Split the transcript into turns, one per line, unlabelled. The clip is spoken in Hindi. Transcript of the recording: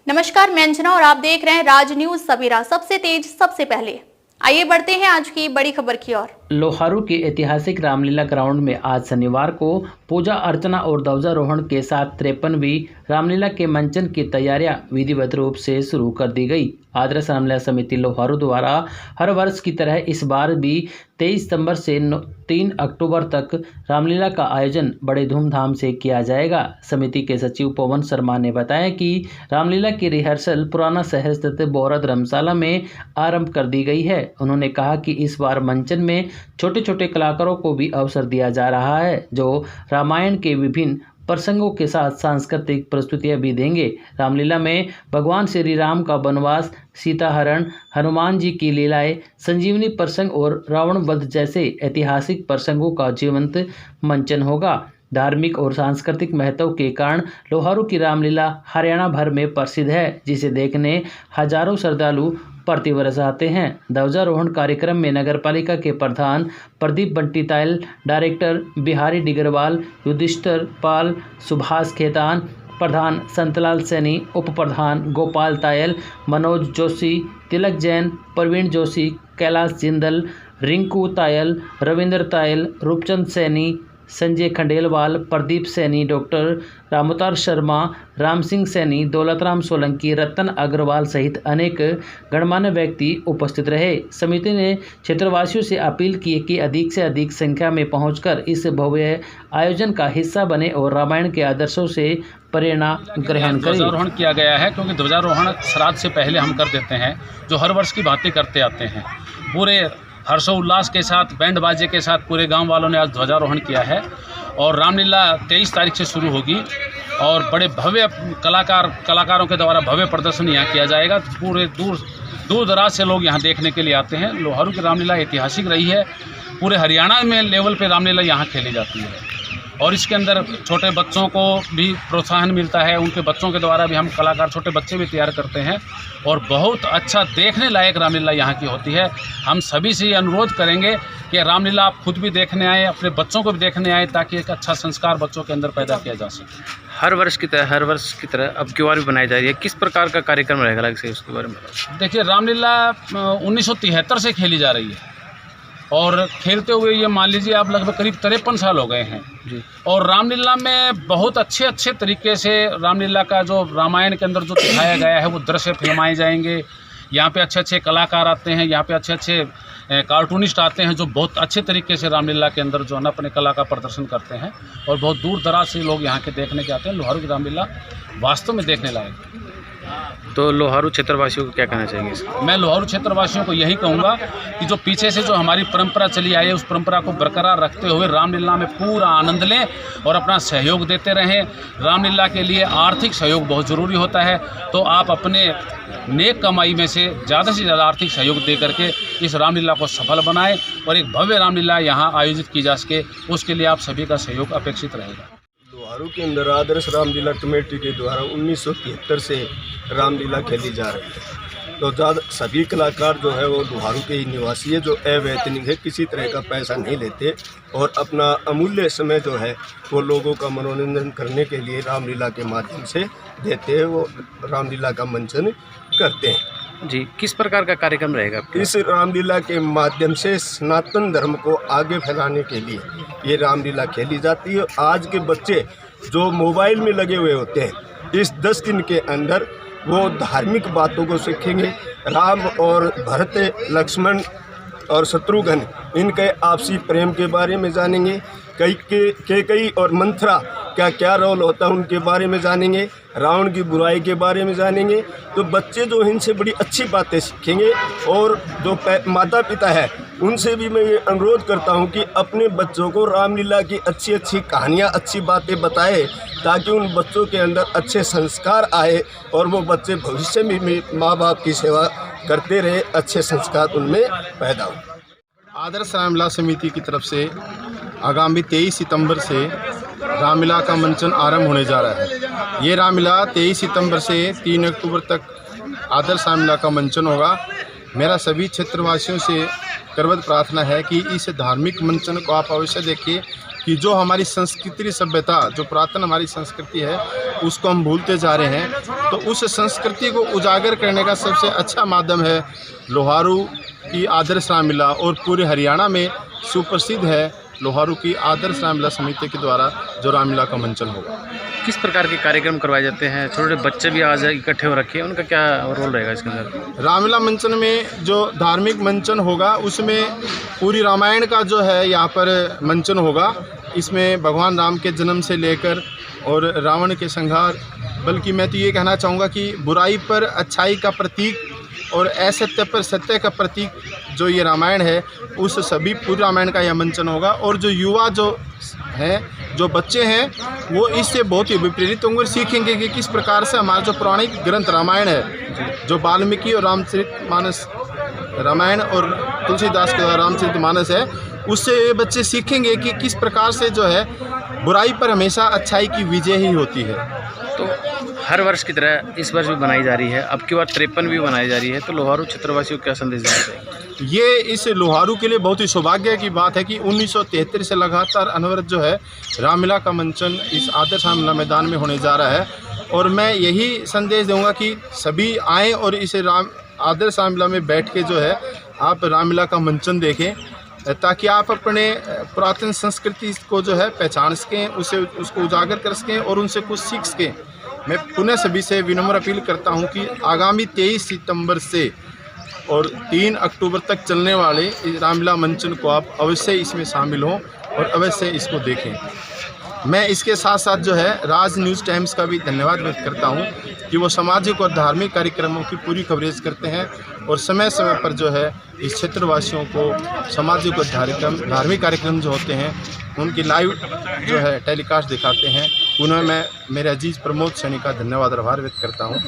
नमस्कार, मैं अंजना और आप देख रहे हैं राज न्यूज सवेरा। सबसे तेज सबसे पहले आइए बढ़ते हैं आज की बड़ी खबर की ओर।
लोहारू के ऐतिहासिक रामलीला ग्राउंड में आज शनिवार को पूजा अर्चना और ध्वजारोहण के साथ 53वीं रामलीला के मंचन की तैयारियां विधिवत रूप से शुरू कर दी गई। आदर्श रामलीला समिति लोहारू द्वारा हर वर्ष की तरह इस बार भी 23 सितंबर से 3 अक्टूबर तक रामलीला का आयोजन बड़े धूमधाम से किया जाएगा। समिति के सचिव पवन शर्मा ने बताया कि रामलीला की रिहर्सल पुराना शहर स्थित बोहरा धर्मशाला में आरंभ कर दी गई है। उन्होंने कहा कि इस बार मंचन में छोटे छोटे कलाकारों को भी अवसर दिया जा रहा है, जो रामायण के विभिन्न प्रसंगों के साथ सांस्कृतिक प्रस्तुतियां भी देंगे। रामलीला में भगवान श्री राम का वनवास, सीता हरण, हनुमान जी की लीलाएं, संजीवनी प्रसंग और रावण वध जैसे ऐतिहासिक प्रसंगों का जीवंत मंचन होगा। धार्मिक और सांस्कृतिक महत्व के कारण लोहारू की रामलीला हरियाणा भर में प्रसिद्ध है, जिसे देखने हजारों श्रद्धालु प्रतिवर्ष आते हैं। ध्वजारोहण कार्यक्रम में नगरपालिका के प्रधान प्रदीप बंटीतायल, डायरेक्टर बिहारी डिगरवाल, युधिष्ठिर पाल, सुभाष खेतान, प्रधान संतलाल सैनी, उप प्रधान गोपाल तायल, मनोज जोशी, तिलक जैन, प्रवीण जोशी, कैलाश जिंदल, रिंकू तायल, रविंद्र तायल, रूपचंद सैनी, संजय खंडेलवाल, प्रदीप सैनी, डॉक्टर रामोतार शर्मा, राम सिंह सैनी, दौलतराम सोलंकी, रतन अग्रवाल सहित अनेक गणमान्य व्यक्ति उपस्थित रहे। समिति ने क्षेत्रवासियों से अपील की कि अधिक से अधिक संख्या में पहुंचकर इस भव्य आयोजन का हिस्सा बने और रामायण के आदर्शों से प्रेरणा ग्रहण करें।
ध्वजारोहण किया गया है क्योंकि ध्वजारोहण श्राद्ध से पहले हम कर देते हैं, जो हर वर्ष की बातें करते आते हैं। पूरे हर्षोल्लास के साथ, बैंड बाजे के साथ पूरे गांव वालों ने आज ध्वजारोहण किया है और रामलीला 23 तारीख से शुरू होगी और बड़े भव्य कलाकारों के द्वारा भव्य प्रदर्शन यहाँ किया जाएगा। पूरे दूर दराज से लोग यहाँ देखने के लिए आते हैं। लोहारू की रामलीला ऐतिहासिक रही है, पूरे हरियाणा में लेवल पे रामलीला यहाँ खेली जाती है और इसके अंदर छोटे बच्चों को भी प्रोत्साहन मिलता है। उनके बच्चों के द्वारा भी हम कलाकार छोटे बच्चे भी तैयार करते हैं और बहुत अच्छा देखने लायक रामलीला यहाँ की होती है। हम सभी से ये अनुरोध करेंगे कि रामलीला आप खुद भी देखने आए, अपने बच्चों को भी देखने आए, ताकि एक अच्छा संस्कार बच्चों के अंदर पैदा किया जा सके।
हर वर्ष की तरह अब की बार भी बनाई जा रही है। किस प्रकार का कार्यक्रम रहेगा अलग से उसके बारे में? देखिए,
रामलीला 1973 से खेली जा रही है और खेलते हुए ये मान लीजिए आप लगभग करीब 53 साल हो गए हैं जी। और रामलीला में बहुत अच्छे तरीके से रामलीला का जो रामायण के अंदर जो दिखाया गया है वो दृश्य फिल्माए जाएंगे। यहाँ पे अच्छे कलाकार आते हैं, यहाँ पे अच्छे कार्टूनिस्ट आते हैं जो बहुत अच्छे तरीके से रामलीला के अंदर जो है ना अपने कला का प्रदर्शन करते हैं और बहुत दूर दराज से लोग यहाँ के देखने के आते हैं। लोहारू की रामलीला वास्तव में देखने लायक।
तो लोहारू क्षेत्रवासियों को क्या कहना चाहेंगे?
मैं लोहारू क्षेत्रवासियों को यही कहूँगा कि जो पीछे से जो हमारी परंपरा चली आई है उस परंपरा को बरकरार रखते हुए रामलीला में पूरा आनंद लें और अपना सहयोग देते रहें। रामलीला के लिए आर्थिक सहयोग बहुत ज़रूरी होता है, तो आप अपने नेक कमाई में से ज़्यादा आर्थिक सहयोग दे करके इस रामलीला को सफल बनाएं और एक भव्य रामलीला यहाँ आयोजित की जा सके, उसके लिए आप सभी का सहयोग अपेक्षित रहेगा।
लोहारू के अंदर आदर्श रामलीला कमेटी के द्वारा 1973 से रामलीला खेली जा रही है। तो ज़्यादा सभी कलाकार जो है वो लोहारू के ही निवासी है, जो अवैतनिक है, किसी तरह का पैसा नहीं लेते और अपना अमूल्य समय जो है वो लोगों का मनोरंजन करने के लिए रामलीला के माध्यम से देते हैं। वो रामलीला का मंचन करते हैं
जी। किस प्रकार का कार्यक्रम रहेगा?
इस रामलीला के माध्यम से सनातन धर्म को आगे फैलाने के लिए ये रामलीला खेली जाती है। आज के बच्चे जो मोबाइल में लगे हुए होते हैं, इस 10 दिन के अंदर वो धार्मिक बातों को सीखेंगे। राम और भरत, लक्ष्मण और शत्रुघ्न, इनके आपसी प्रेम के बारे में जानेंगे। कई और मंथरा का क्या रोल होता है उनके बारे में जानेंगे। रावण की बुराई के बारे में जानेंगे। तो बच्चे जो इनसे बड़ी अच्छी बातें सीखेंगे और जो माता पिता है उनसे भी मैं ये अनुरोध करता हूँ कि अपने बच्चों को रामलीला की अच्छी कहानियाँ, अच्छी बातें बताए, ताकि उन बच्चों के अंदर अच्छे संस्कार आए और वो बच्चे भविष्य में माँ बाप की सेवा करते रहे, अच्छे संस्कार उनमें पैदा हो।
आदर्श रामलीला समिति की तरफ से आगामी 23 सितंबर से रामलीला का मंचन आरंभ होने जा रहा है। ये रामलीला 23 सितंबर से 3 अक्टूबर तक आदर्श रामलीला का मंचन होगा। मेरा सभी क्षेत्रवासियों से करवत प्रार्थना है कि इस धार्मिक मंचन को आप अवश्य देखिए, कि जो हमारी संस्कृति सभ्यता, जो पुरातन हमारी संस्कृति है, उसको हम भूलते जा रहे हैं। तो उस संस्कृति को उजागर करने का सबसे अच्छा माध्यम है लोहारू की आदर्श रामलीला, और पूरे हरियाणा में सुप्रसिद्ध है लोहारू की आदर्श रामलीला समिति के द्वारा जो रामलीला का मंचन होगा।
किस प्रकार के कार्यक्रम करवाए जाते हैं? छोटे बच्चे भी आज इकट्ठे हो रखे हैं, उनका क्या रोल रहेगा इसके अंदर?
रामलीला मंचन में जो धार्मिक मंचन होगा उसमें पूरी रामायण का जो है यहाँ पर मंचन होगा। इसमें भगवान राम के जन्म से लेकर और रावण के संहार, बल्कि मैं तो ये कहना चाहूँगा कि बुराई पर अच्छाई का प्रतीक और असत्य पर सत्य का प्रतीक जो ये रामायण है, उस सभी पूरी रामायण का यह मंचन होगा। और जो युवा जो हैं, जो बच्चे हैं, वो इससे बहुत ही प्रेरित होंगे और सीखेंगे कि किस प्रकार से हमारा जो पौराणिक ग्रंथ रामायण है, जो वाल्मीकि और रामचरितमानस रामायण और तुलसीदास के द्वारा रामचरितमानस है, उससे ये बच्चे सीखेंगे कि किस प्रकार से जो है बुराई पर हमेशा अच्छाई की विजय ही होती है।
तो हर वर्ष की तरह इस वर्ष भी बनाई जा रही है, अब की बार 53 भी बनाई जा रही है। तो लोहारू क्षेत्रवासियों को क्या संदेश देना चाहिए?
ये इस लोहारू के लिए बहुत ही सौभाग्य की बात है कि 1973 से लगातार अनवरत जो है रामलीला का मंचन इस आदर्श रामलीला मैदान में होने जा रहा है। और मैं यही संदेश दूंगा कि सभी आएँ और इस आदर्श रामलीला में बैठ के जो है आप रामलीला का मंचन देखें, ताकि आप अपने पुरातन संस्कृति को जो है पहचान सकें, उसको उजागर कर सकें और उनसे कुछ सीख सकें। मैं पुनः सभी से विनम्र अपील करता हूं कि आगामी 23 सितंबर से और 3 अक्टूबर तक चलने वाले इस रामलीला मंचन को आप अवश्य इसमें शामिल हों और अवश्य इसको देखें। मैं इसके साथ साथ जो है राज न्यूज़ टाइम्स का भी धन्यवाद व्यक्त करता हूं कि वो सामाजिक और धार्मिक कार्यक्रमों की पूरी कवरेज करते हैं और समय समय पर जो है इस क्षेत्रवासियों को सामाजिक और धार्मिक कार्यक्रम जो होते हैं उनकी लाइव जो है टेलीकास्ट दिखाते हैं। पुनः मैं मेरे अजीज़ प्रमोद सैनी का धन्यवाद और आभार व्यक्त करता हूँ।